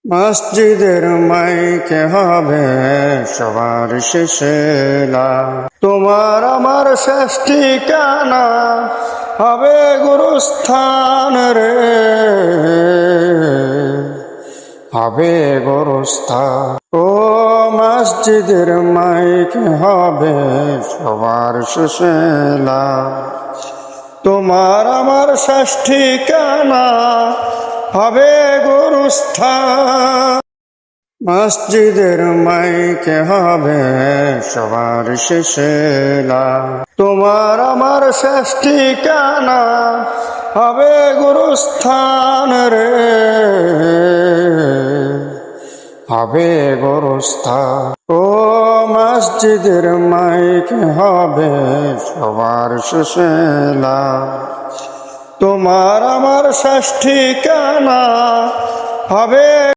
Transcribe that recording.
মসজিদের মাইকে হবে সবার শেষে লা। তোমার আমার শেষ ঠিকানা হবে গুরুস্থান রে, হবে গুরুস্থান। ও মসজিদের মাইকে হবে সবার শেষে লা। তোমার আমার শেষ ঠিকানা হবে গুরুস্থান। মসজিদের মাইকে হবে সবার শেষে লা। তোমার আমার শেষ ঠিকানা হবে গুরুস্থান রে, হবে গুরুস্থান। ও মসজিদের মাইকে হবে সবার শেষে লা। তোমার আমার শেষ ঠিকানা হবে